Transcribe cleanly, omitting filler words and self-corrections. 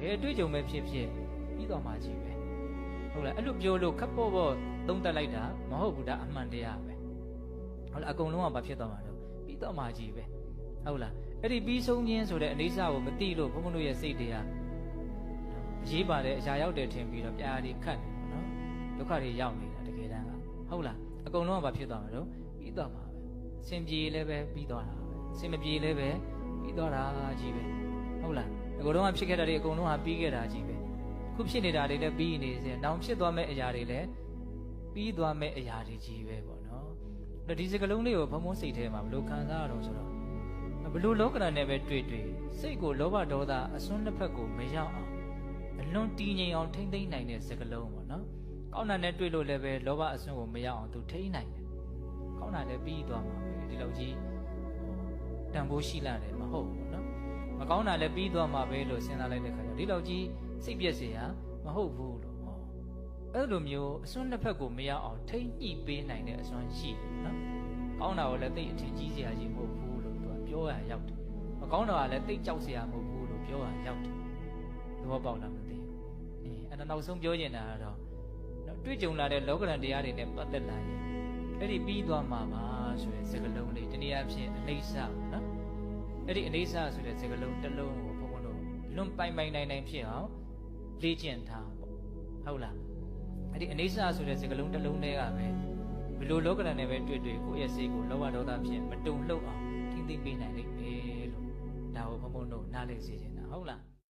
ယ်တွေ့ကြုံပဲဖြစ်ပြီးတော့မှကြီးပဲဟုတ်လားအဲ့လိုပြောလို့ခပ်ပေါ့သုံးတက်လိုက်တာမဟုတ်ဘူးဒါအမှန်တရားပဲဟုတ်လားအကုန်လုံးကဘာဖြစ်သွားမှာတော့ပြီးတော့မှကြီးပဲဟုတ်လားအဲ့ဒီပြီးဆုံးခြင်းဆိုတဲ့အနေစာကိုမသိလို့ဘုန်းဘုန်းတို့ရဲ့စိတ်တွေကရေးပါတဲ့အရာရောက်တယ်ထင်ပြီးတော့ပြားတွေခတ်နေနော်ဒုက္ခတွေရောက်နေတာတကယ်တမ်းကဟုတ်လားအကုန်လုံးကဘာဖြစ်သွားမှာတော့ပြီးတော့မှာပဲစင်ပြေလည်းပဲပြီးသွားတာပဲစင်မပြေလည်းပဲပြီးသွားတာကြီးပဲဟုတ်လားအကုန်လုံးကဖြစ်ခဲ့တာတွေအကုန်လုံးကပြီးခဲ့တာကြီးပဲခုဖြစ်နေတာတွေလည်းပြီးနေစေနောင်ဖြစ်သွားမဲ့အရာတွေလည်းပြီးသွားမဲ့အရာတွေကြီးပဲပေါ့နော်ဒီစကလုံးလေးကိုဘုံဘုံစိတ်ထဲမှာဘယ်လိုခံစားရတော့ဆိုတော့ဘယ်လိုလောကဓာတ်နဲ့ပဲတွေ့စိတ်ကိုလောဘဒေါသအစွန်းနှစ်ဖက်ကိုမရောက်အောင်အလွန်တည်ငြိမ်အောင်ထိမ့်သိမ့်နိုင်တဲ့စကလုံးပေါ့နော်ကောင်းတာနဲ့တွေ့လို့လည်းပဲလောဘအစွန်းကိုမရောက်အောင်သူထိမ့်နိုင်တယ်ကောင်းတာလည်းပြီးသွားမှာပဲဒီလောက်ကြီးတန်ဖိုးရှိလာတယ်မဟုတ်ဘူးနော်မကောင်းတာလည်းပြီးသွားမှာပဲလို့စဉ်းစားလိုက်တဲ့ခါကျဒီလောက်ကြီးစိတ်ပြည့်စရာမဟုတ်ဘူးလို့ဟောအဲ့လိုမျိုးအစွန်းနှစ်ဖက်ကိုမရောက်အောင်ထိမ့်ညှိပေးနိုင်တဲ့အစွမ်းရှိတယ်နော်ကောင်းတာကိုလည်းသိအထင်ကြီးစရာကြီးမဟုတ်ဘူးလို့သူကပြောရရောက်တယ်မကောင်းတာကလည်းသိကြောက်စရာမဟုတ်ဘူးလို့ပြောရရောက်တယ်သဘောပေါက်လားမသိဘူးအဲ့ဒါနောက်ဆုံးပြောချင်တာကတော့တွေ့ကြုံလာတဲ့လောကဓာတ်တရားတွေနဲ့ပတ်သက်လာရင်အဲ့ဒီပြီးသွားမှာပါဆိုတဲ့စကားလုံးလေးတနည်းအားဖြင့်အနိစ္စနော်အဲ့ဒီအနိစ္စဆိုတဲ့စကားလုံးတစ်လုံးကိုဘုန်းဘုန်းတို့လွန်ပိုင်နိုင်ဖြစ်အောင်လေ့ကျင့်ထားပေါ့ဟုတ်လားအဲ့ဒီအနိစ္စဆိုတဲ့စကားလုံးတစ်လုံးတည်းကပဲဘယ်လိုလောကဓာတ်နဲ့ပဲတွေ့ကိုယ့်ရဲ့စိတ်ကိုလောဘဒေါသဖြင့်မတုံ့လှုပ်အောင်ထိမ့်သိမ့်ပေးနိုင်လိမ့်မယ်လို့ဒါကိုဘုန်းဘုန်းတို့နားလည်စေချင်တာဟုတ်လား